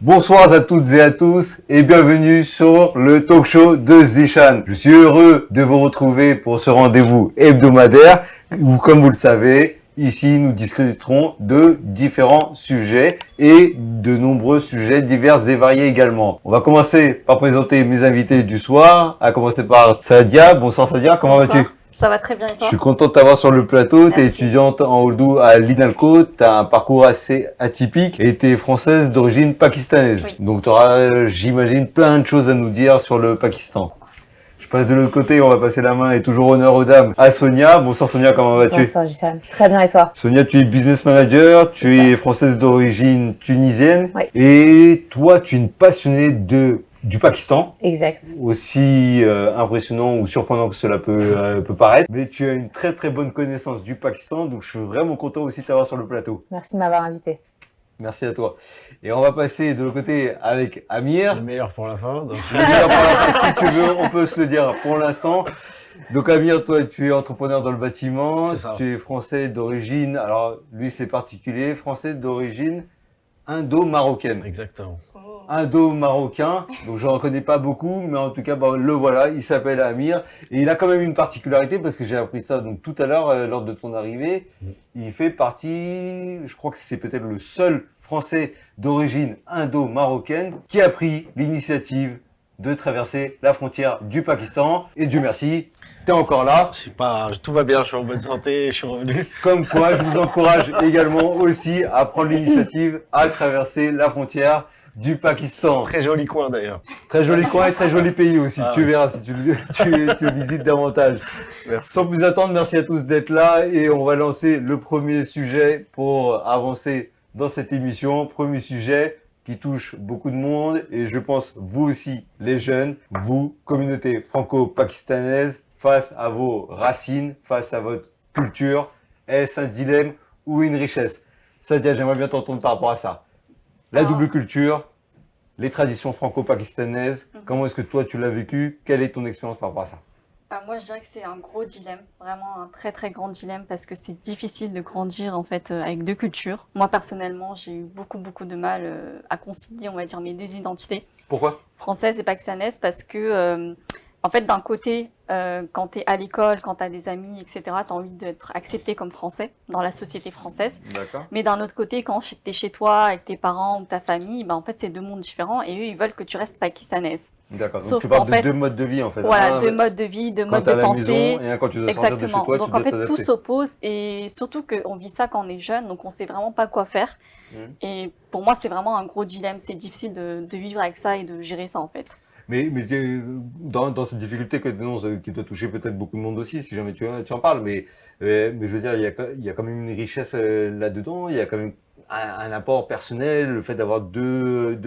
Bonsoir à toutes et à tous et bienvenue sur le talk show de Zishan. Je suis heureux de vous retrouver pour ce rendez-vous hebdomadaire où, comme vous le savez, ici nous discuterons de différents sujets et de nombreux sujets divers et variés également. On va commencer par présenter mes invités du soir, à commencer par Sadia. Bonsoir Sadia, comment vas-tu? Ça va très bien et Je toi? suis content de t'avoir sur le plateau. Tu es Merci. étudiante en Ourdou à l'INALCO. Tu as un parcours assez atypique et tu es française d'origine pakistanaise. Oui. Donc tu auras, j'imagine, plein de choses à nous dire sur le Pakistan. Je passe de l'autre côté, on va passer la main et toujours honneur aux dames à Sonia. Bonsoir Sonia, comment vas-tu? Bonsoir Gisèle, très bien et toi? Sonia, tu es business manager, tu C'est es ça. française d'origine tunisienne Oui. et toi, tu es une passionnée du Pakistan. Exact. Aussi impressionnant ou surprenant que cela peut paraître. Mais tu as une très très bonne connaissance du Pakistan, donc je suis vraiment content aussi de t'avoir sur le plateau. Merci de m'avoir invité. Merci à toi. Et on va passer de l'autre côté avec Amir. Le meilleur pour la fin. Donc... Le meilleur pour la fin, si tu veux, on peut se le dire pour l'instant. Donc Amir, toi tu es entrepreneur dans le bâtiment, C'est ça. tu es français d'origine, alors lui c'est particulier, français d'origine indo-marocaine. Exactement. Indo-marocain, donc je n'en connais pas beaucoup, mais en tout cas, bah, le voilà, il s'appelle Amir, et il a quand même une particularité, parce que j'ai appris ça donc tout à l'heure, lors de ton arrivée, il fait partie, je crois que c'est peut-être le seul Français d'origine indo-marocaine qui a pris l'initiative de traverser la frontière du Pakistan, et Dieu merci, t'es encore là. Je sais pas, tout va bien, je suis en bonne santé, je suis revenu. Comme quoi, je vous encourage également aussi à prendre l'initiative à traverser la frontière du Pakistan. Très joli coin d'ailleurs. Très joli coin et très joli pays aussi. Ah tu ouais. verras si tu le visites davantage. Merci. Sans plus attendre, merci à tous d'être là et on va lancer le premier sujet pour avancer dans cette émission. Premier sujet qui touche beaucoup de monde et je pense vous aussi les jeunes, vous, communauté franco-pakistanaise, face à vos racines, face à votre culture. Est-ce un dilemme ou une richesse? Sadia, j'aimerais bien t'entendre par rapport à ça. La double culture, les traditions franco-pakistanaises, comment est-ce que toi tu l'as vécu? Quelle est ton expérience par rapport à ça? Moi, je dirais que c'est un gros dilemme, vraiment un très très grand dilemme parce que c'est difficile de grandir en fait avec deux cultures. Moi personnellement, j'ai eu beaucoup de mal à concilier, on va dire, mes deux identités, Pourquoi? française et pakistanaise, parce que en fait, d'un côté, quand tu es à l'école, quand tu as des amis, etc., tu as envie d'être accepté comme français dans la société française. D'accord. Mais d'un autre côté, quand tu es chez toi avec tes parents ou ta famille, en fait, c'est deux mondes différents et eux, ils veulent que tu restes pakistanaise. D'accord. Donc Sauf tu parles qu'en de fait, deux modes de vie en fait. voilà, Un, deux modes de vie, deux quand modes t'es à de la pensée. maison et un quand tu dois sortir de chez Exactement. toi, Donc tu en dois fait, tout t'adapter. s'oppose et surtout qu'on vit ça quand on est jeune, donc on sait vraiment pas quoi faire. Et pour moi, c'est vraiment un gros dilemme. C'est difficile de vivre avec ça et de gérer ça en fait. Mais dans cette difficulté que tu dénonces, qui doit toucher peut-être beaucoup de monde aussi, si jamais tu en parles, mais je veux dire, il y a quand même une richesse là-dedans, il y a quand même un apport personnel, le fait d'avoir deux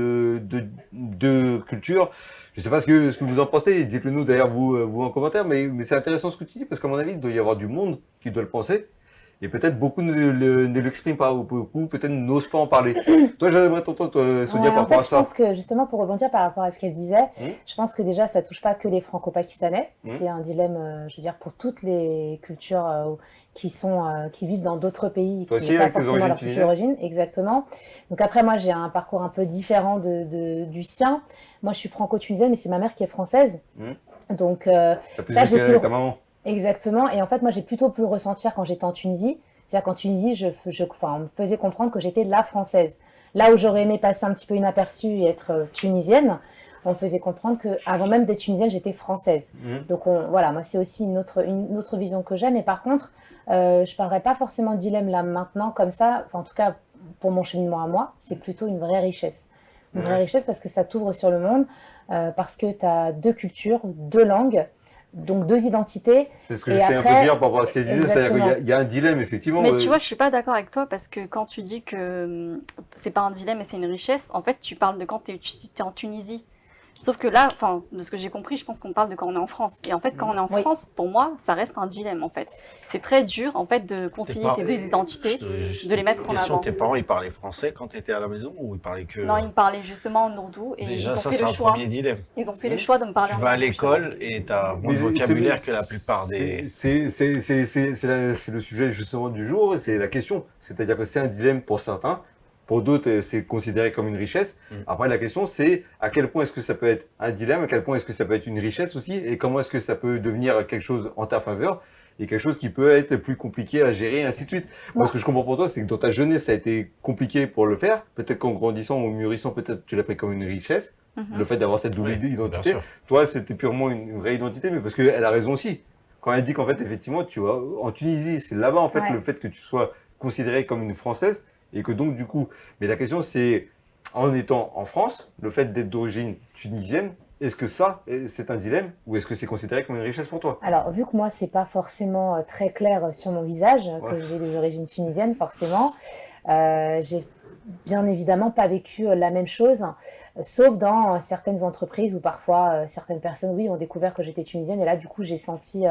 cultures. Je sais pas ce que vous en pensez, dites-le nous d'ailleurs vous en commentaire, mais c'est intéressant ce que tu dis, parce qu'à mon avis, il doit y avoir du monde qui doit le penser. Et peut-être beaucoup ne l'expriment pas, ou beaucoup peut-être n'osent pas en parler. Toi, j'aimerais t'entendre, Sonia, Ouais, par en fait, rapport à je ça. pense que justement, pour rebondir par rapport à ce qu'elle disait, Mmh. je pense que déjà, ça touche pas que les franco-pakistanais. Mmh. C'est un dilemme, je veux dire, pour toutes les cultures qui vivent dans d'autres pays, Toi qui aussi, n'est pas avec tes forcément origines leur culture d'origine. Exactement. Donc après, moi, j'ai un parcours un peu différent du sien. Moi, je suis franco-tunisienne, mais c'est ma mère qui est française. Mmh. Donc, T'as plus ça, vécu j'ai pu avec ta maman. exactement. Et en fait, moi, j'ai plutôt pu le ressentir quand j'étais en Tunisie. C'est-à-dire qu'en Tunisie, on me faisait comprendre que j'étais la française. Là où j'aurais aimé passer un petit peu inaperçue et être tunisienne, on me faisait comprendre qu'avant même d'être tunisienne, j'étais française. Donc voilà, moi c'est aussi une autre vision que j'ai. Mais par contre, je ne parlerai pas forcément de dilemme là maintenant comme ça. Enfin, en tout cas, pour mon cheminement à moi, c'est plutôt une vraie richesse. Une vraie richesse parce que ça t'ouvre sur le monde, parce que tu as deux cultures, deux langues. Donc deux identités. C'est ce que Et j'essaie un peu de après, dire par rapport à ce qu'elle disait, c'est-à-dire exactement. qu'il y a un dilemme, effectivement. Mais tu vois, je suis pas d'accord avec toi parce que quand tu dis que c'est pas un dilemme mais c'est une richesse, en fait, tu parles de quand tu es en Tunisie. Sauf que là, enfin, de ce que j'ai compris, je pense qu'on parle de quand on est en France. Et en fait, quand on est en Oui. France, pour moi, ça reste un dilemme, en fait. C'est très dur, en fait, de concilier tes deux identités, de les mettre en Question, avant. tes parents, ils parlaient français quand tu étais à la maison ou ils parlaient que... Non, ils me parlaient justement en ourdou et Déjà, ils ont ça, fait c'est le un choix. premier dilemme. Ils ont fait le choix de me parler Tu en vas à ourdou, l'école et tu as moins de Mais vocabulaire que la plupart des... C'est le sujet justement du jour, c'est la question. C'est-à-dire que c'est un dilemme pour certains, Pour d'autres, c'est considéré comme une richesse. Après, la question, c'est à quel point est-ce que ça peut être un dilemme, à quel point est-ce que ça peut être une richesse aussi, et comment est-ce que ça peut devenir quelque chose en ta faveur, et quelque chose qui peut être plus compliqué à gérer, et ainsi de suite. Moi, ce que je comprends pour toi, c'est que dans ta jeunesse, ça a été compliqué pour le faire. Peut-être qu'en grandissant ou mûrissant, peut-être tu l'as pris comme une richesse, le fait d'avoir cette double identité. Toi, c'était purement une vraie identité, mais parce qu'elle a raison aussi. Quand elle dit qu'en fait, effectivement, tu vois, en Tunisie, c'est là-bas, en fait, le fait que tu sois considérée comme une Française, et que donc, du coup, mais la question, c'est, en étant en France, le fait d'être d'origine tunisienne, est-ce que ça, c'est un dilemme, ou est-ce que c'est considéré comme une richesse pour toi? Alors, vu que moi, c'est pas forcément très clair sur mon visage, que j'ai des origines tunisiennes, forcément, j'ai bien évidemment pas vécu la même chose, sauf dans certaines entreprises où parfois certaines personnes, oui, ont découvert que j'étais tunisienne, et là, du coup, j'ai senti,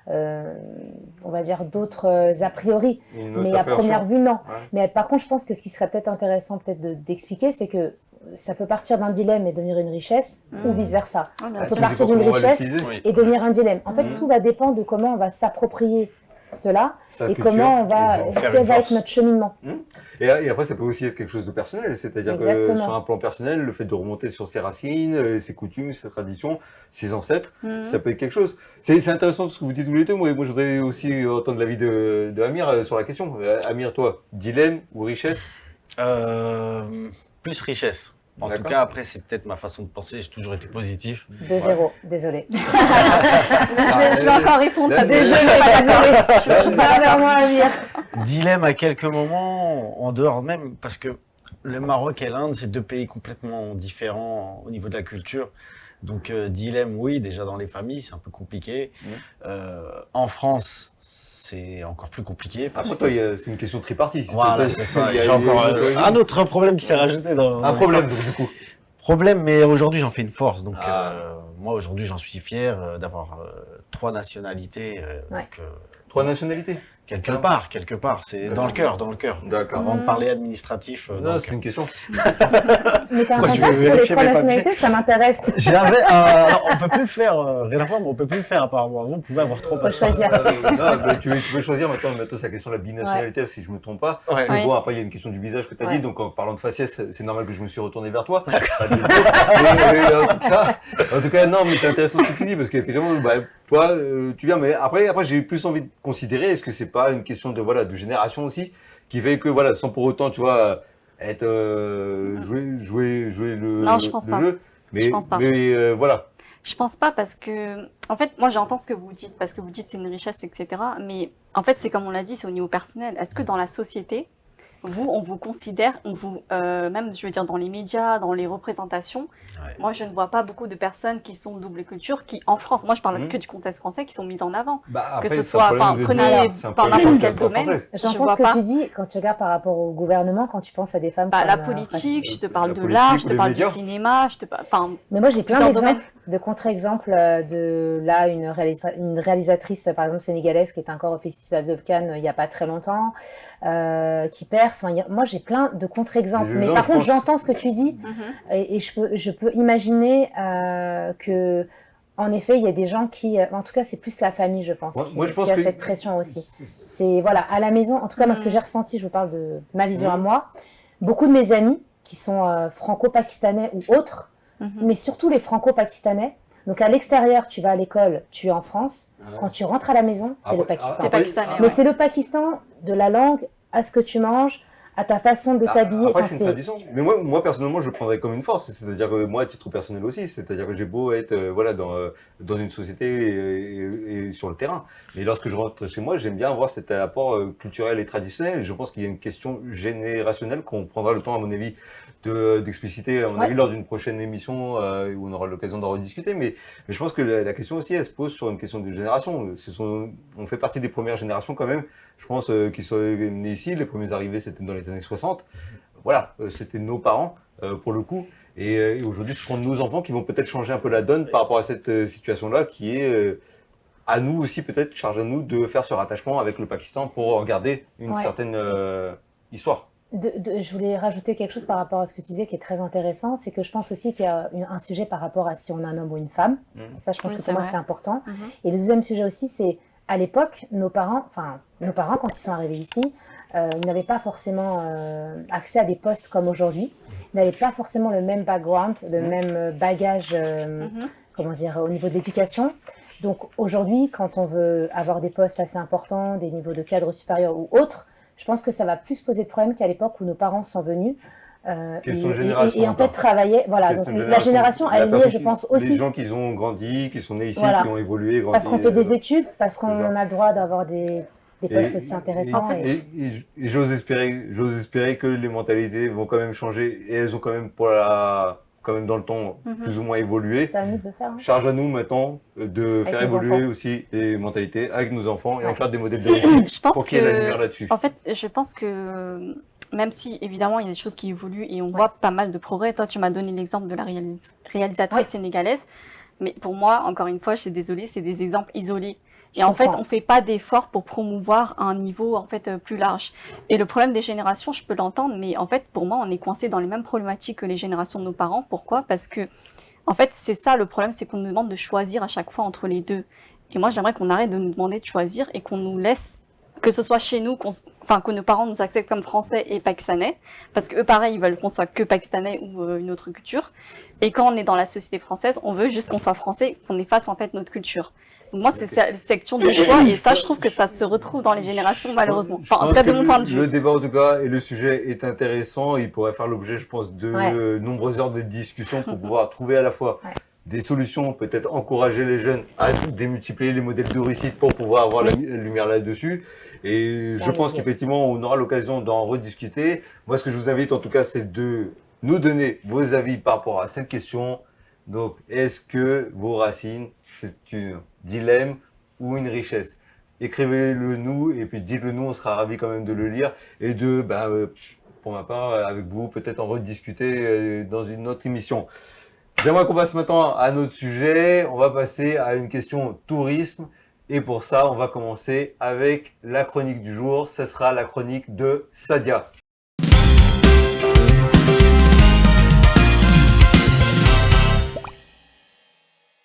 on va dire, d'autres a priori, mais à première vue, non. Mais par contre, je pense que ce qui serait peut-être intéressant d'expliquer, c'est que ça peut partir d'un dilemme et devenir une richesse, ou vice-versa. Ça peut partir d'une richesse et devenir un dilemme. En fait, tout va dépendre de comment on va s'approprier cela et comment on va, quel va être notre cheminement. Et après, ça peut aussi être quelque chose de personnel, c'est-à-dire que sur un plan personnel, le fait de remonter sur ses racines, ses coutumes, ses traditions, ses ancêtres, ça peut être quelque chose. C'est intéressant ce que vous dites tous les deux. Moi, je voudrais aussi entendre l'avis de Amir sur la question. Amir, toi, dilemme ou richesse? Plus richesse. En tout cas, après, c'est peut-être ma façon de penser. J'ai toujours été positif. 2-0, désolé. Je vais encore répondre. Désolé. Ça vers moi, Amir. Dilemme à quelques moments, en dehors même, parce que le Maroc et l'Inde, c'est deux pays complètement différents au niveau de la culture. Donc, dilemme, oui, déjà dans les familles, c'est un peu compliqué. En France, c'est encore plus compliqué. Après, toi, c'est une question tripartite. Voilà, c'est ça. J'ai encore un autre problème qui s'est rajouté dans un problème, donc, du coup. Problème, mais aujourd'hui, j'en fais une force. Donc, moi, aujourd'hui, j'en suis fier d'avoir 3 nationalités. Donc, 3 nationalités? Quelque part. C'est dans le cœur, D'accord. Avant de parler administratif. Non, c'est une question. Mais t'as un contact pour les 3 nationalités, ça m'intéresse. Alors, on peut plus le faire, rien à voir, mais on peut plus le faire apparemment. Vous pouvez avoir 3 passeports. Faut choisir. Non, bah, tu peux choisir maintenant c'est la question de la binationalité, si je me trompe pas. Mais bon, après, il y a une question du visage que tu as dit, donc en parlant de faciès, c'est normal que je me suis retourné vers toi. En tout cas, non, mais c'est intéressant ce que tu dis, parce qu'effectivement, toi, tu viens, mais après, j'ai plus envie de considérer, est-ce que c'est pas une question de génération aussi, qui fait que, sans pour autant, tu vois, être, jouer le, non, je pense pas. jeu. Mais, je pense pas. Mais voilà. Je pense pas parce que, en fait, moi j'entends ce que vous dites, parce que vous dites c'est une richesse, etc. Mais en fait, c'est comme on l'a dit, c'est au niveau personnel. Est-ce que dans la société, on vous considère, même, je veux dire, dans les médias, dans les représentations, moi, je ne vois pas beaucoup de personnes qui sont double culture, qui, en France, moi, je parle que du contexte français, qui sont mises en avant. Après, que ce soit, prenez par n'importe quel domaine. J'entends ce que tu dis quand tu regardes par rapport au gouvernement, quand tu penses à des femmes. La politique, je te parle de l'art, je te parle du cinéma, mais moi, j'ai plein d'exemples, de contre-exemples une réalisatrice, par exemple, sénégalaise, qui est encore au Festival de Cannes il n'y a pas très longtemps, qui perce. Moi, j'ai plein de contre-exemples. Mais par contre, j'entends ce que tu dis et je peux imaginer que, en effet, il y a des gens qui, en tout cas, c'est plus la famille, je pense, qui a cette pression aussi. C'est, voilà, à la maison, en tout cas, moi, ce que j'ai ressenti, je vous parle de ma vision à moi, beaucoup de mes amis qui sont franco-pakistanais ou autres, mais surtout les franco-pakistanais. Donc, à l'extérieur, tu vas à l'école, tu es en France. Quand tu rentres à la maison, c'est le Pakistan. Mais c'est le Pakistan de la langue, à ce que tu manges, à ta façon de t'habiller. Après, c'est une tradition. Mais moi, personnellement, je le prendrais comme une force. C'est-à-dire que moi, à titre personnel aussi, c'est-à-dire que j'ai beau être dans une société et sur le terrain. Mais lorsque je rentre chez moi, j'aime bien avoir cet apport culturel et traditionnel. Et je pense qu'il y a une question générationnelle qu'on prendra le temps, à mon avis, d'expliciter à mon avis lors d'une prochaine émission où on aura l'occasion d'en rediscuter. Mais je pense que la question aussi, elle se pose sur une question de génération. On fait partie des premières générations quand même, je pense, qui sont nées ici. Les premiers arrivés, c'était dans les années 60. Voilà, c'était nos parents pour le coup. Et aujourd'hui, ce seront nos enfants qui vont peut-être changer un peu la donne par rapport à cette situation-là qui est à nous aussi peut-être, charge à nous de faire ce rattachement avec le Pakistan pour garder une certaine histoire. Je voulais rajouter quelque chose par rapport à ce que tu disais qui est très intéressant, c'est que je pense aussi qu'il y a un sujet par rapport à si on a un homme ou une femme. Ça, je pense que pour moi, c'est important. Et le deuxième sujet aussi, c'est à l'époque, nos parents, quand ils sont arrivés ici, ils n'avaient pas forcément accès à des postes comme aujourd'hui. Ils n'avaient pas forcément le même background, le même bagage, comment dire, au niveau de l'éducation. Donc aujourd'hui, quand on veut avoir des postes assez importants, des niveaux de cadre supérieur ou autres, je pense que ça va plus poser de problème qu'à l'époque où nos parents sont venus. Question de génération. Et en fait, travailler. Voilà, donc la génération, elle est liée, je pense aussi. Les gens qui ont grandi, qui sont nés ici, Voilà. qui ont évolué, grandi. Parce qu'on fait des études, parce c'est qu'on ça. a le droit d'avoir des postes aussi intéressants. Et j'ose espérer que les mentalités vont quand même changer et elles ont quand même quand même dans le temps plus ou moins évolué. C'est à nous de le faire. Hein. Charge à nous maintenant de Avec faire les évoluer enfants. aussi les mentalités avec nos enfants et en Ouais. faire des modèles de réussite Je pense pour qu'il y ait la lumière que, là-dessus. en fait, je pense que même si évidemment il y a des choses qui évoluent et on voit pas mal de progrès. Toi, tu m'as donné l'exemple de la réalisatrice sénégalaise, mais pour moi, encore une fois, je suis désolée, c'est des exemples isolés. Et en fait, on fait pas d'efforts pour promouvoir un niveau en fait plus large. Et le problème des générations, je peux l'entendre, mais en fait, pour moi, on est coincé dans les mêmes problématiques que les générations de nos parents. Pourquoi? Parce que, en fait, c'est ça le problème, c'est qu'on nous demande de choisir à chaque fois entre les deux. Et moi, j'aimerais qu'on arrête de nous demander de choisir et qu'on nous laisse, que ce soit chez nous, que nos parents nous acceptent comme français et pakistanais, parce que eux, pareil, ils veulent qu'on soit que pakistanais ou une autre culture. Et quand on est dans la société française, on veut juste qu'on soit français, qu'on efface en fait notre culture. Donc moi, c'est cette section de choix, et ça, je trouve que ça se retrouve dans les générations, malheureusement. Enfin, en tout cas, de mon point de vue. Le débat, en tout cas, et le sujet est intéressant. Il pourrait faire l'objet, je pense, de nombreuses heures de discussion pour pouvoir trouver à la fois des solutions, peut-être encourager les jeunes à démultiplier les modèles de réussite pour pouvoir avoir la lumière là-dessus. Et je pense qu'effectivement, on aura l'occasion d'en rediscuter. Moi, ce que je vous invite, en tout cas, c'est de nous donner vos avis par rapport à cette question. Donc, est-ce que vos racines, c'est un dilemme ou une richesse? Écrivez-le nous et puis dites-le nous, on sera ravis quand même de le lire et de, pour ma part, avec vous, peut-être en rediscuter dans une autre émission. J'aimerais qu'on passe maintenant à notre sujet. On va passer à une question tourisme. Et pour ça, on va commencer avec la chronique du jour. Ce sera la chronique de Sadia.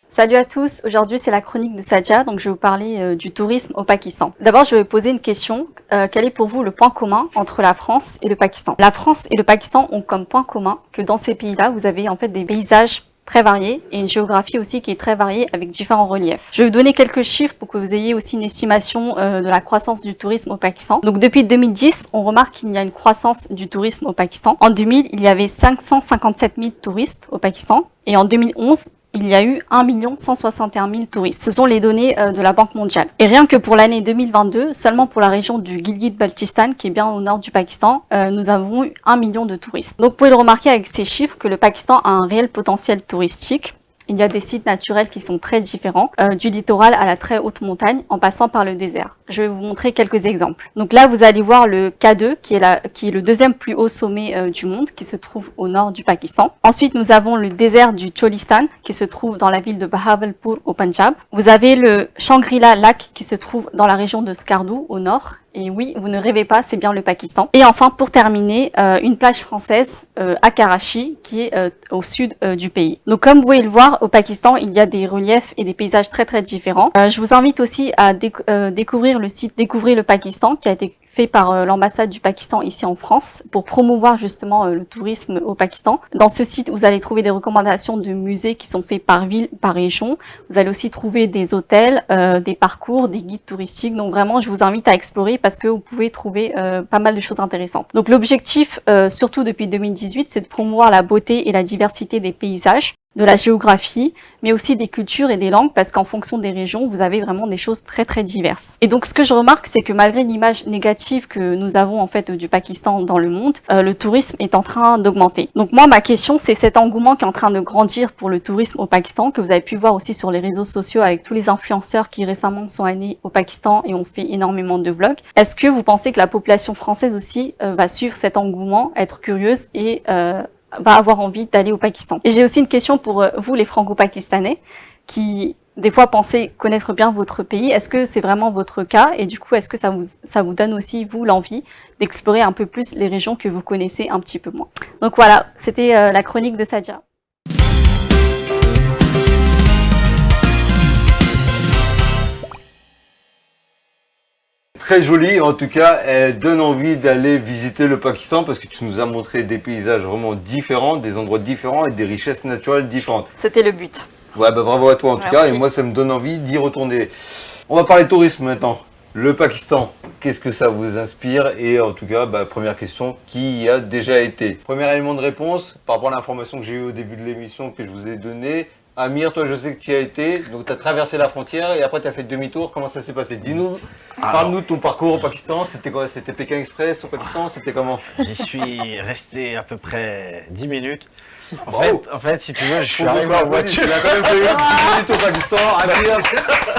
Salut à tous, aujourd'hui c'est la chronique de Sadia, donc je vais vous parler du tourisme au Pakistan. D'abord je vais poser une question, quel est pour vous le point commun entre la France et le Pakistan? La France et le Pakistan ont comme point commun que dans ces pays-là, vous avez en fait des paysages très variés et une géographie aussi qui est très variée avec différents reliefs. Je vais vous donner quelques chiffres pour que vous ayez aussi une estimation de la croissance du tourisme au Pakistan. Donc depuis 2010, on remarque qu'il y a une croissance du tourisme au Pakistan. En 2000, il y avait 557 000 touristes au Pakistan et en 2011, il y a eu 1 161 000 touristes. Ce sont les données de la Banque mondiale. Et rien que pour l'année 2022, seulement pour la région du Gilgit-Baltistan, qui est bien au nord du Pakistan, nous avons eu 1 million de touristes. Donc vous pouvez le remarquer avec ces chiffres que le Pakistan a un réel potentiel touristique. Il y a des sites naturels qui sont très différents, du littoral à la très haute montagne, en passant par le désert. Je vais vous montrer quelques exemples. Donc là, vous allez voir le K2, qui est le deuxième plus haut sommet du monde, qui se trouve au nord du Pakistan. Ensuite, nous avons le désert du Cholistan, qui se trouve dans la ville de Bahawalpur, au Punjab. Vous avez le Shangri-La Lac, qui se trouve dans la région de Skardu, au nord. Et oui, vous ne rêvez pas, c'est bien le Pakistan. Et enfin, pour terminer, une plage française à Karachi, qui est au sud du pays. Donc comme vous pouvez le voir, au Pakistan, il y a des reliefs et des paysages très très différents. Je vous invite aussi à découvrir le site Découvrir le Pakistan, qui a été fait par l'ambassade du Pakistan ici en France pour promouvoir justement le tourisme au Pakistan. Dans ce site, vous allez trouver des recommandations de musées qui sont faits par ville, par région. Vous allez aussi trouver des hôtels, des parcours, des guides touristiques. Donc vraiment, je vous invite à explorer parce que vous pouvez trouver pas mal de choses intéressantes. Donc l'objectif, surtout depuis 2018, c'est de promouvoir la beauté et la diversité des paysages, de la géographie, mais aussi des cultures et des langues, parce qu'en fonction des régions, vous avez vraiment des choses très très diverses. Et donc ce que je remarque, c'est que malgré l'image négative que nous avons en fait du Pakistan dans le monde, le tourisme est en train d'augmenter. Donc moi, ma question, c'est cet engouement qui est en train de grandir pour le tourisme au Pakistan, que vous avez pu voir aussi sur les réseaux sociaux avec tous les influenceurs qui récemment sont allés au Pakistan et ont fait énormément de vlogs. Est-ce que vous pensez que la population française aussi va suivre cet engouement, être curieuse et va avoir envie d'aller au Pakistan? Et j'ai aussi une question pour vous, les franco-pakistanais, qui des fois pensez connaître bien votre pays. Est-ce que c'est vraiment votre cas? Et du coup, est-ce que ça vous donne aussi, vous, l'envie d'explorer un peu plus les régions que vous connaissez un petit peu moins? Donc voilà, c'était la chronique de Sadia. très jolie. En tout cas, elle donne envie d'aller visiter le Pakistan parce que tu nous as montré des paysages vraiment différents, des endroits différents et des richesses naturelles différentes. C'était le but. Ouais, bah bravo à toi en tout cas. Merci. Et moi, ça me donne envie d'y retourner. On va parler tourisme maintenant. Le Pakistan, qu'est-ce que ça vous inspire? Et en tout cas, bah, première question, qui y a déjà été? Premier élément de réponse, par rapport à l'information que j'ai eue au début de l'émission que je vous ai donnée. Amir, toi je sais que tu y as été, donc tu as traversé la frontière et après tu as fait demi-tour. Comment ça s'est passé? Dis-nous, parle-nous de ton parcours au Pakistan. C'était quoi? C'était Pékin Express au Pakistan? C'était comment? J'y suis resté à peu près 10 minutes. Bravo. En fait, si tu veux, je suis Faut arrivé qu'on en applaudisse. voiture. Il a quand même fait 10 minutes au Pakistan. Amir, je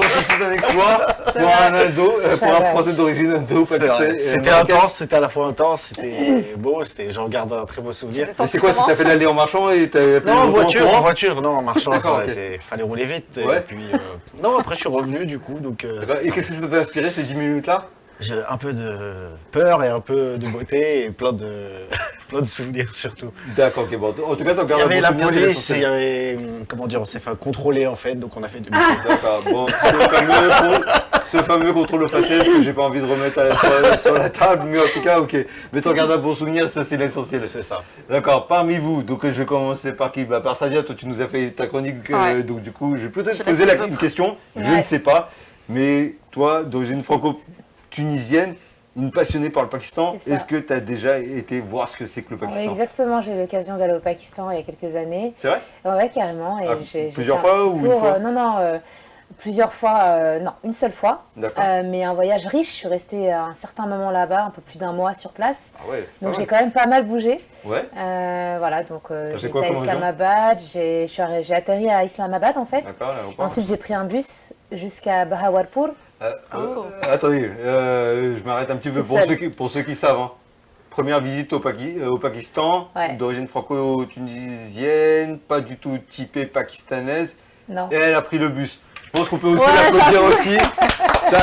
pense que c'est un exploit pour un Indo, pour un Français d'origine C'est indo-pakistanais. vrai. C'était intense, c'était à la fois intense, c'était beau, j'en garde un très beau souvenir. Mais c'est quoi? T'as fait l'aller en marchant et t'as Non, en voiture, non, en marchant, D'accord, ça ok. fallait rouler vite. Ouais. Et puis, non, après, je suis revenu du coup, donc Et qu'est-ce que ça t'a inspiré ces 10 minutes-là? j'ai un peu de peur et un peu de beauté et plein de, plein de souvenirs surtout. D'accord, ok, bon. En tout cas, t'en Il y gardes un avait bon la souvenir, c'est police, il y l'essentiel. avait, comment dire, on s'est fait contrôler en fait, donc on a fait demi D'accord, bon, ce fameux contrôle faciès que j'ai pas envie de remettre sur la table, mais en tout cas, ok. Mais t'en gardes un bon souvenir, ça c'est l'essentiel. C'est ça. D'accord, parmi vous, donc je vais commencer par qui? Bah, par Sadia, toi tu nous as fait ta chronique, Ouais. donc du coup, je vais peut-être Je poser laisse les une autres. question, je Ouais. ne sais pas, mais toi, d'origine franco-tunisienne, une passionnée par le Pakistan, C'est ça. est-ce que tu as déjà été voir ce que c'est que le Ouais, Pakistan? exactement, j'ai eu l'occasion d'aller au Pakistan il y a quelques années. C'est vrai? Ouais, carrément. Et Ah, j'ai plusieurs fait un fois petit ou une tour, fois? non, non, plusieurs fois, non, une seule fois. D'accord. Mais un voyage riche, je suis restée un certain moment là-bas, un peu plus d'un mois sur place. Ah ouais, c'est Donc pas j'ai quand même pas mal bougé. mal. Ouais, Voilà, donc T'as fait j'ai quoi été à comme région? Islamabad, j'ai atterri à Islamabad en fait. d'accord. l'aéroport. Ensuite j'ai pris un bus jusqu'à Bahawalpur. Oh. Attendez, je m'arrête un petit peu Toute pour seule. pour ceux qui savent. Hein. Première visite au Pakistan, Ouais. d'origine franco-tunisienne, pas du tout typée pakistanaise, Non. et elle a pris le bus. Je pense qu'on peut aussi Ouais, l'applaudir aussi. Ça,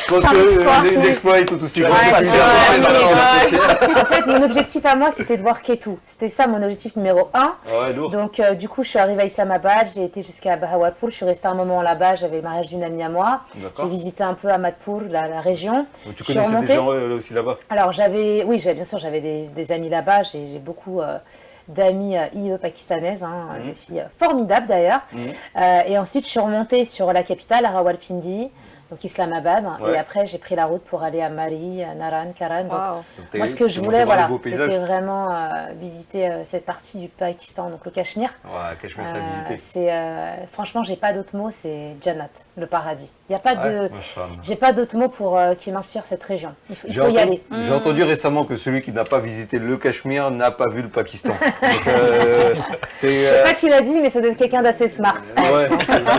je pense C'est un que exploit, oui. l'exploit est tout aussi grand Ouais, que c'est celui ça, de ouais, la ouais. frontière. En fait, mon objectif à moi, c'était de voir Ketu. C'était ça mon objectif numéro 1. Ouais, lourd. Donc, du coup, je suis arrivée à Islamabad, j'ai été jusqu'à Bahawalpur, je suis restée un moment là-bas, j'avais le mariage d'une amie à moi. J'ai D'accord. visité un peu Ahmadpur, la région. Donc, tu je suis connaissais des remontée. gens là aussi là-bas? Alors, bien sûr, j'avais des amis là-bas, j'ai beaucoup d'amis IE pakistanaises, hein, des filles formidables d'ailleurs. Et ensuite, je suis remontée sur la capitale, à Rawalpindi, donc Islamabad. Ouais. Et après, j'ai pris la route pour aller à Mari, à Naran, Karan. Donc, Waouh. Donc, t'es- moi, ce que t'es je monté voulais, voir les voilà, beaux paysages? c'était vraiment visiter cette partie du Pakistan, donc le Cachemire. Ouais, Cachemire, ça a visité. Franchement, j'ai pas d'autre mot, c'est Jannat, le paradis. Il y a pas de, Ouais, machallah. j'ai pas d'autre mot pour qui m'inspire cette région. Il faut y aller. J'ai entendu récemment que celui qui n'a pas visité le Cachemire n'a pas vu le Pakistan. Donc, c'est. Je sais pas qui l'a dit, mais ça doit être quelqu'un d'assez smart. Ouais,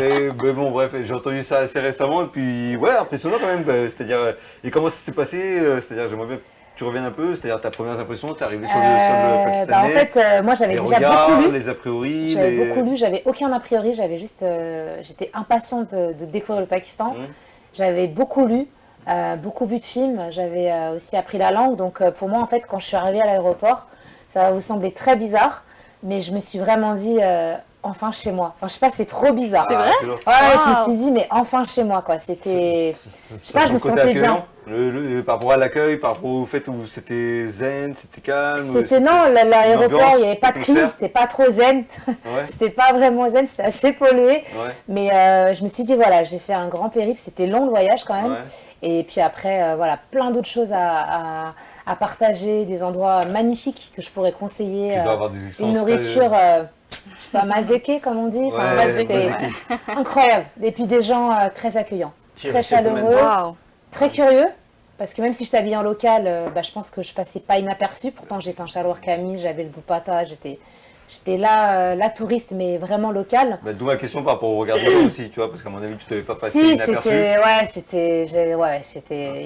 mais bon, bref, j'ai entendu ça assez récemment et puis, ouais, impressionnant quand même. C'est-à-dire, et comment ça s'est passé? C'est-à-dire, j'aimerais bien que tu reviennes un peu, c'est-à-dire ta première impression, t'es arrivé sur le sol pakistanais. En fait, moi j'avais les déjà regards, beaucoup lu. les a priori, J'avais les... beaucoup lu, j'avais aucun a priori, j'avais juste, j'étais impatiente de découvrir le Pakistan. J'avais beaucoup lu, beaucoup vu de films, j'avais aussi appris la langue. Donc pour moi, en fait, quand je suis arrivée à l'aéroport, ça va vous sembler très bizarre, mais je me suis vraiment dit, enfin chez moi. Enfin, je sais pas, c'est trop bizarre. C'est vrai? lourd. Ouais, je me Wow. suis dit, mais enfin chez moi, quoi. C'était. Je sais pas, je me sentais bien. Par rapport à l'accueil, par rapport au fait où c'était zen, c'était calme. C'était non, l'aéroport, l'ambiance, il n'y avait pas de clim, l'atmosphère. c'était pas trop zen. Ouais, C'était pas vraiment zen, c'était assez pollué. ouais, Mais je me suis dit, voilà, j'ai fait un grand périple, c'était long le voyage quand même. ouais. Et puis après, voilà, plein d'autres choses à partager, des endroits magnifiques que je pourrais conseiller. Tu dois avoir des expériences Une nourriture, je sais pas, mazéké comme on dit. Enfin, Ouais, ouais, c'était mazéké. incroyable. Et puis des gens très accueillants, Tu es très resté combien de chaleureux, temps? Waouh. très curieux. Parce que même si je t'habillais en local, je pense que je passais pas inaperçue. Pourtant, j'étais en chaloir Camille, j'avais le dupatta, j'étais là, la touriste, mais vraiment locale. Bah, d'où ma question par rapport au regard des gens aussi, tu vois, parce qu'à mon avis, tu ne devais pas passer Si, inaperçu. il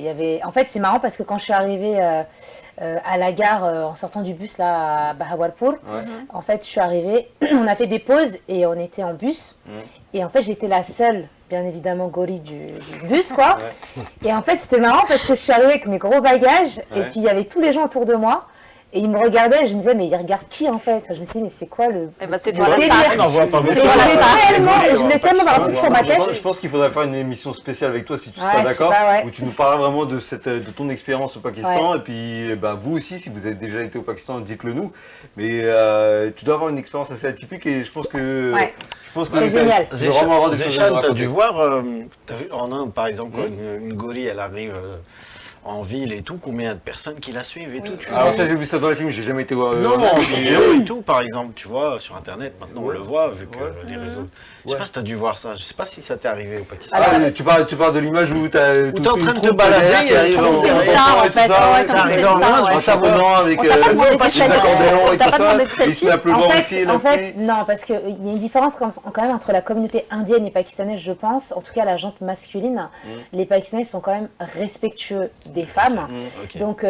y avait. En fait, c'est marrant parce que quand je suis arrivée à la gare en sortant du bus là à Bahawalpur, Ouais. en fait, je suis arrivée, on a fait des pauses et on était en bus. Et en fait, j'étais la seule, bien évidemment, Gori du bus, quoi. Ouais. Et en fait, c'était marrant parce que je suis arrivée avec mes gros bagages et Ouais. puis il y avait tous les gens autour de moi. Et il me regardait, je me disais, mais il regarde qui en fait? Je me suis dit, mais c'est quoi le. Eh ben, c'est le toi la délire? star. On n'en voit pas beaucoup. Et je voulais tellement avoir un truc sur ma tête. Je pense qu'il faudrait faire une émission spéciale avec toi si tu Ouais, seras je sais d'accord, pas, ouais. où tu nous parleras vraiment de ton expérience au Pakistan. Et puis vous aussi, si vous avez déjà été au Pakistan, dites-le nous. Mais tu dois avoir une expérience assez atypique et je pense que. Ouais. Je pense que C'est génial. tu dois vraiment avoir des choses à Zéchan, nous t'as raconter. dû voir, t'as vu en Inde par exemple, quand une gorille elle arrive en ville et tout, combien de personnes qui la suivent et tout. Tu Alors vois. ça j'ai vu ça dans les films, j'ai jamais été Non, en en vidéo et tout, par exemple, tu vois, sur Internet, maintenant on Ouais. le voit, vu que Ouais. les réseaux... Je Ouais. sais pas si t'as dû voir ça, je sais pas si ça t'est arrivé au Pakistan. Ah, tu parles de l'image où t'as t'es en train de te balader, il arrive Comme si en- c'était une star en fait. Ouais, ça comme si arrive c'était en une star, Inde, ouais. en s'abonnant avec On t'a pas demandé de les selfie. accordéons On et t'a tout pas ça. demandé de Il se selfie. met à pleuvoir aussi. En fait, non, parce qu'il y a une différence quand même entre la communauté indienne et pakistanaise, je pense. En tout cas, la gente masculine, les Pakistanais sont quand même respectueux des femmes. Ok. Donc,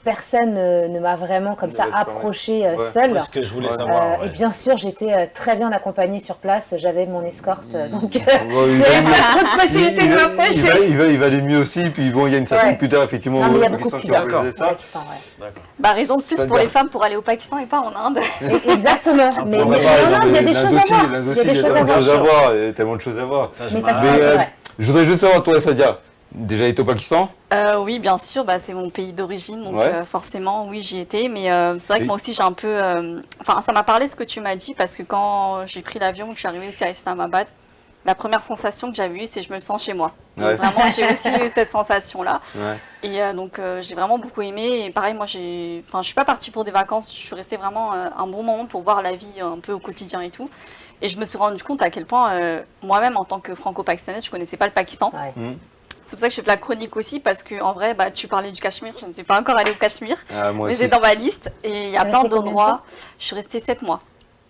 personne ne m'a vraiment comme ça Ouais, c'est pas approché mal. Ouais. seule. C'est ce que je voulais Ouais. savoir. Et ouais. bien sûr, j'étais très bien accompagnée sur place. J'avais mon escorte, donc Ouais, il n'y avait pas trop de possibilité de m'approcher. il va aller mieux aussi, puis bon, il y a une certaine Ouais. pudeur effectivement Non, mais il y a au beaucoup Pakistan de qui pudeur va poser au ça. Pakistan, ouais. D'accord. Bah, raison de plus Ça pour te les va. femmes pour aller au Pakistan et pas en Inde. Exactement. Mais On va non, pas- il y a des l'Inde choses à aussi, voir. l'Inde Il y aussi, a des choses à tellement de voir. choses à voir, il y a tellement de choses à voir. Putain, je Mais m'arrête. Pakistan, Mais, c'est vrai. je voudrais juste savoir, toi, Sadia, déjà été au Pakistan? Oui, bien sûr, bah, c'est mon pays d'origine, donc Ouais. forcément, oui, j'y étais. Mais c'est vrai que Et- moi aussi, j'ai un peu. Enfin, ça m'a parlé ce que tu m'as dit, parce que quand j'ai pris l'avion, que je suis arrivée aussi à Islamabad, la première sensation que j'avais eue, c'est je me sens chez moi. Donc, Ouais. vraiment, j'ai aussi eu cette sensation-là. Ouais. Et donc, j'ai vraiment beaucoup aimé. Et pareil, moi, je suis pas partie pour des vacances. Je suis restée vraiment un bon moment pour voir la vie un peu au quotidien et tout. Et je me suis rendu compte à quel point, moi-même, en tant que franco-pakistanaise, je connaissais pas le Pakistan. Ouais. C'est pour ça que je fais de la chronique aussi, parce que en vrai, bah, tu parlais du Cachemire. Je ne suis pas encore allée au Cachemire, Ah, moi mais aussi. c'est dans ma liste. Et il y a T'as plein resté combien de d'endroits. temps Je suis restée 7 mois.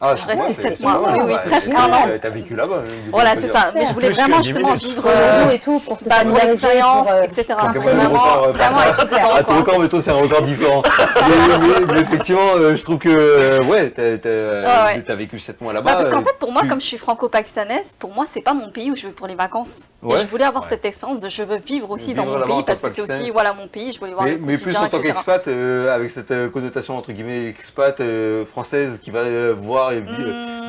Ah, Je restais ouais, 7 c'est mois. pas mal. Oui, Bah, presque c'est un bien, an. T'as vécu là-bas. du coup, Voilà, on peut c'est dire. ça. Mais je voulais Plus que vraiment 10 justement minutes. vivre Pour nous et tout, pour te bah, pour familiariser, l'expérience, pour, etc. Quelqu'un Vraiment, peut le record, vraiment être super, Ah, ton quoi. record, mais toi, c'est un record différent. mais effectivement, je trouve que, ouais, Ouais. t'as vécu 7 mois Bah, là-bas. parce qu'en fait, pour moi, tu- comme je suis franco-pakistanaise, pour moi, c'est pas mon pays où je vais pour les vacances. Ouais. Et je voulais avoir Ouais. cette expérience de je veux vivre aussi Vivre dans mon là-bas en pays, tant parce que que c'est aussi Pakistanaise. voilà, mon pays, je voulais voir le Mais plus quotidien, en tant etc. qu'expat, avec cette connotation entre guillemets expat française qui va voir et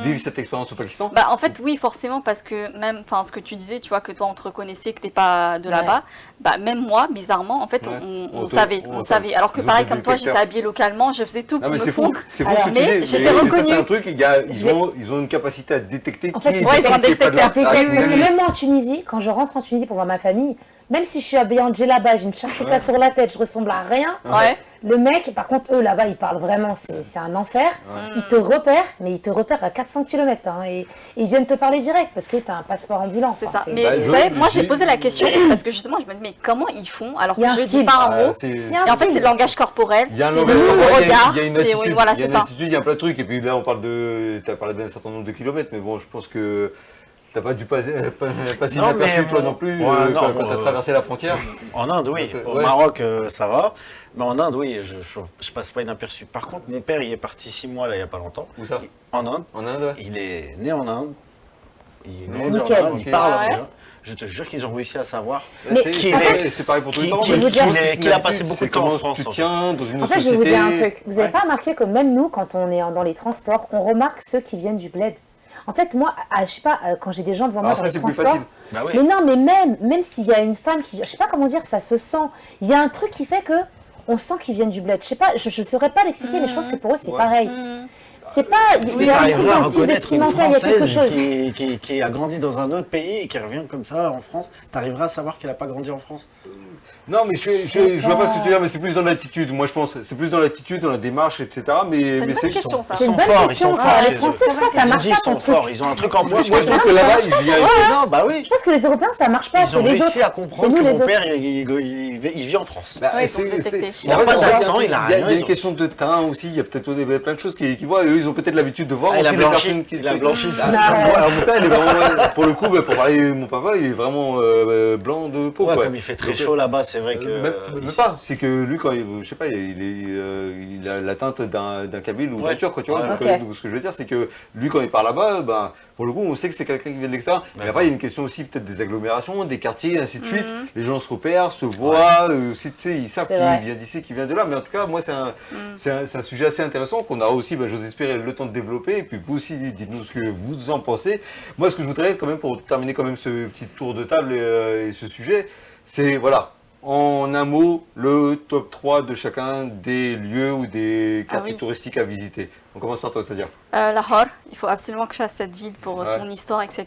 vivre cette expérience au Pakistan. Bah, en fait, oui, forcément, parce que même, enfin, ce que tu disais, tu vois, que toi, on te reconnaissait, que t'es pas de Ouais. là-bas, bah, même moi, bizarrement, en fait, Ouais. on On savait, on on savait. Alors que ils ont pareil, des comme toi, détecteurs. j'étais habillée localement, je faisais tout Non pour mais me c'est fou, fondre. c'est fou Alors, ce que tu mais dis. j'étais ça, reconnue. c'est un truc, Je vais- ils ont une capacité à détecter En qui fait, est ouais, d'ici, ils ont un qui est pas de là. détecteur. Ah, Parce c'est que une dinguerie. même moi en Tunisie, quand je rentre en Tunisie pour voir ma famille, même si je suis habillée en djellaba, j'ai une charfika sur la tête, je ressemble à rien. Ouais. Le mec, par contre, eux là-bas, ils parlent vraiment, c'est un enfer. Ils te repèrent, mais ils te repèrent à 400 km. Et ils viennent te parler direct parce que tu as un passeport ambulant. C'est Enfin, ça. c'est- Mais Bah, vous je- savez, moi, j'ai j'ai- posé la question parce que justement, je me dis, mais comment ils font alors Il y que a un je dis style. pas un Ah, mot? c'est- Il y a un Et en fait, style. c'est le langage corporel, Il y a un c'est langage le corporel, regard, il y a une c'est attitude, oui, voilà, il y a c'est une ça. attitude, il y a un plein de trucs. Et puis là, on parle de, tu as parlé d'un certain nombre de kilomètres, mais bon, je pense que t'as pas dû passer Non, inaperçu mais toi bon, non plus ouais, non, quand bon, t'as traversé la frontière. En Inde, oui. Donc, Au ouais. Maroc, ça va. Mais en Inde, oui, je passe pas inaperçu. Par contre, mon père, il est parti 6 mois, là, il y a pas longtemps. Où ça? En Inde. En Inde, ouais. Il est né en Inde. Il est grandi Nickel. en Inde. Ok. Il parle Ah ouais. indien. Je te jure qu'ils ont réussi à savoir. Mais C'est en pareil, c'est pareil pour tous les qui- parents. qui- mais qu'il je pense est- que c'est qu'il a une passé attitude, beaucoup c'est de temps en comment France, tu en fait. tiens dans une En fait, société. je vais vous dire un truc. Vous n'avez Ouais. pas remarqué que même nous, quand on est dans les transports, on remarque ceux qui viennent du bled. En fait, moi, je sais pas, quand j'ai des gens devant moi Alors dans ça, les c'est plus transports, facile. Bah oui. mais non, mais même s'il y a une femme qui vient, je sais pas comment dire, ça se sent. Il y a un truc qui fait que on sent qu'ils viennent du bled. Je sais pas, je saurais pas l'expliquer, mais je pense que pour eux c'est Ouais. pareil. Hmm. C'est pas, il Est-ce que y a un truc t'arriveras à dans le style reconnaître une vestimentaire, il y a quelque Française chose. qui a grandi dans un autre pays et qui revient comme ça en France? T'arriveras à savoir qu'elle a pas grandi en France? Non, mais je vois pas ce que tu veux dire, mais c'est plus dans l'attitude. Moi, je pense, c'est plus dans l'attitude, dans la démarche, etc. C'est Mais une bonne c'est question, ça. C'est une sont bonne forts, question. ils sont ça. forts Les chez Français, eux. je pense, ça marche Ils pas sont ton truc. forts, ils ont un truc en plus. Moi, je trouve Non, que ça là-bas, marche il y a. Non, bah oui. Je pense que les Européens, ça marche pas. Ils C'est ont les réussi autres. à comprendre C'est que nous, les mon autres. père, il vit en France. Bah, Ouais, ils ont détecté. Il a pas d'accent, il a rien, Il y a ils une ont- question de teint aussi, il y a peut-être plein de choses qui voient. Eux, ils ont peut-être l'habitude de voir Ah, il aussi a les blanchi. personnes qui... Il a blanchi, c'est Ah, ça. alors, mon père, il est vraiment, pour le coup, pour parler de mon papa, il est vraiment blanc de peau. Ouais, quoi. comme il fait très Donc, chaud là-bas, c'est vrai que. Même ici- pas, c'est que lui, quand je sais pas, il a la teinte d'un Kabyle ou d'un Ouais. Turc, quoi, tu vois. Ouais. Donc, Ok. donc, ce que je veux dire, c'est que lui, quand il part là-bas, ben, pour le coup, on sait que c'est quelqu'un qui vient de l'extérieur. Mais D'accord. après, il y a une question aussi peut-être des agglomérations, des quartiers, ainsi de suite. Mhm. Les gens se repèrent, se voient, aussi, tu sais, ils savent C'est qu'il vrai. vient d'ici, qu'il vient de là. Mais en tout cas, moi, c'est un sujet assez intéressant qu'on a aussi, j'ose espérer, le temps de développer. Et puis vous aussi, dites-nous ce que vous en pensez. Moi, ce que je voudrais quand même, pour terminer quand même ce petit tour de table et ce sujet, c'est, voilà, en un mot, le top 3 de chacun des lieux ou des quartiers oui. touristiques à visiter. On commence par toi, c'est-à-dire Lahore, il faut absolument que je fasse cette ville pour Ouais. son histoire, etc.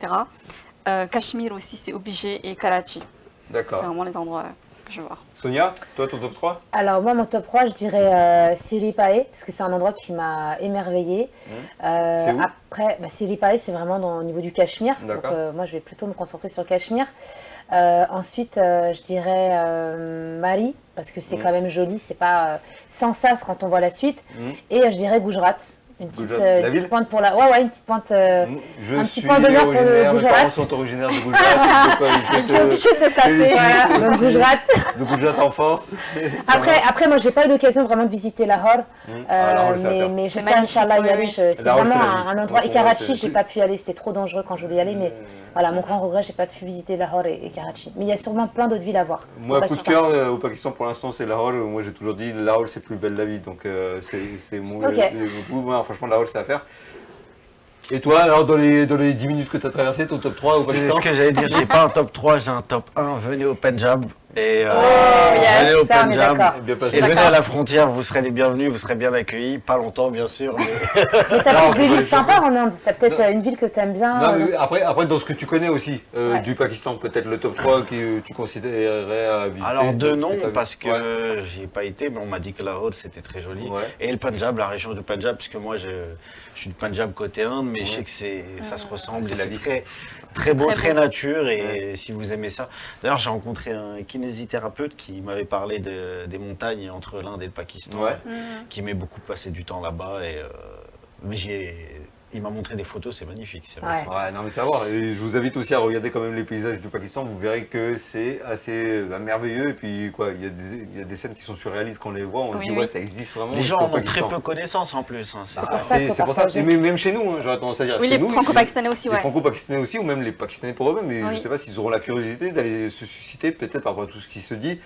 Cachemire aussi, c'est obligé, et Karachi. C'est D'accord. vraiment les endroits que je veux voir. Sonia, toi, ton top 3 Alors moi, mon top 3, je dirais Siripae, parce que c'est un endroit qui m'a émerveillée. C'est où Après, Siripae, c'est vraiment au niveau du Cachemire. Donc D'accord. moi, je vais plutôt me concentrer sur le Cachemire. Ensuite, je dirais Mali, parce que c'est quand même joli. C'est pas sans sas quand on voit la suite. Et je dirais Gujarat. Une petite, Gujarat, la une petite ville pointe pour la... Ouais, une petite pointe... Je un petit suis point d'honneur pour le originaire, mes Gujarat. parents sont originaires de Gujarat. donc, je Je suis te- obligée de le placer. félicite Voilà, donc aussi Gujarat. de Gujarat en force. Après, moi, j'ai pas eu l'occasion vraiment de visiter Lahore. Ah, Lahore, c'est à faire. mais C'est j'espère, magnifique, Inch'Allah, y oui, aller. oui. C'est Lahore, vraiment c'est la vie. un endroit. Ouais, Et pour moi, Karachi, c'est- j'ai pas pu y aller. C'était trop dangereux quand je voulais y aller. Mais voilà, mon grand regret, j'ai pas pu visiter Lahore et Karachi. Mais il y a sûrement plein d'autres villes à voir. Moi, Pas coup de sur ça. cœur au Pakistan pour l'instant, c'est Lahore. Moi, j'ai toujours dit Lahore, c'est plus belle la vie. Donc, c'est mon Ok. mon goût. Ouais, franchement, Lahore, c'est à faire. Et toi, alors, dans les 10 minutes que tu as traversé, ton top 3 au C'est Pakistan ce que j'allais dire, j'ai pas un top 3, j'ai un top 1. Venez au Punjab. Et yes, venez au ça, on est Punjab. d'accord. Bien passé. Et venez D'accord. à la frontière, vous serez les bienvenus, vous serez bien accueillis. Pas longtemps, bien sûr. Mais... Mais t'as Non, peut-être des faut villes pas sympas en Inde. T'as peut-être Non. une ville que t'aimes bien. Non, mais après, dans ce que tu connais aussi Ouais. du Pakistan, peut-être le top 3 que tu considérerais à visiter. Alors, deux ce que noms, t'as vu. parce que Ouais. j'y ai pas été, mais on m'a dit que Lahore, c'était très joli. Ouais. Et le Punjab, la région du Punjab, puisque moi, je suis du Punjab côté Inde, mais je sais que ça se ressemble. C'est et la C'est vie. très, très beau, Très très beau. nature. Et si vous aimez ça. D'ailleurs, j'ai rencontré un kinésithérapeute qui m'avait parlé des montagnes entre l'Inde et le Pakistan, Ouais. qui m'aimait beaucoup passer du temps là-bas. Mais il m'a montré des photos, c'est magnifique. C'est vrai, Ouais. c'est- Ouais, non mais ça va voir. Et je vous invite aussi à regarder quand même les paysages du Pakistan. Vous verrez que c'est assez merveilleux. Et puis quoi, il y a des scènes qui sont surréalistes quand on les voit. On se Oui, dit oui. ouais, ça existe vraiment. Les gens jusqu'au en ont très Pakistan. peu connaissance en plus. Hein, c'est Ah, ça. pour ça qu'il faut c'est pour ça. partager. Et même chez nous, hein, j'aurais tendance à dire. Oui, chez les nous, franco-pakistanais aussi, Les ouais. franco-pakistanais aussi, ou même les pakistanais pour eux-mêmes. Mais Oui. je sais pas s'ils auront la curiosité d'aller se susciter peut-être par rapport à tout ce qui se dit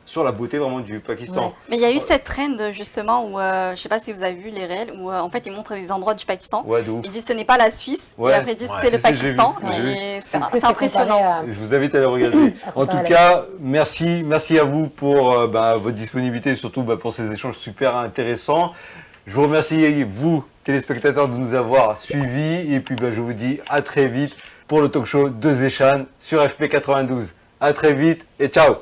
sur la beauté vraiment du Pakistan. Ouais. Mais il y a eu cette trend justement où, je sais pas si vous avez vu les réels, où en fait ils montrent des endroits du Pakistan. Ouais, de ouf. Ils disent ce n'est pas la Suisse, Ouais. et après ils disent Ouais. c'est le C'est ça, j'ai Pakistan. vu, j'ai vu. Et Parce que c'est impressionnant. comparé Je vous invite à le regarder. À En comparer tout à la cas, Suisse. merci à vous pour votre disponibilité et surtout pour ces échanges super intéressants. Je vous remercie, vous, téléspectateurs, de nous avoir suivis. Et puis, je vous dis à très vite pour le talk show de Zéchan sur FP92. À très vite et ciao!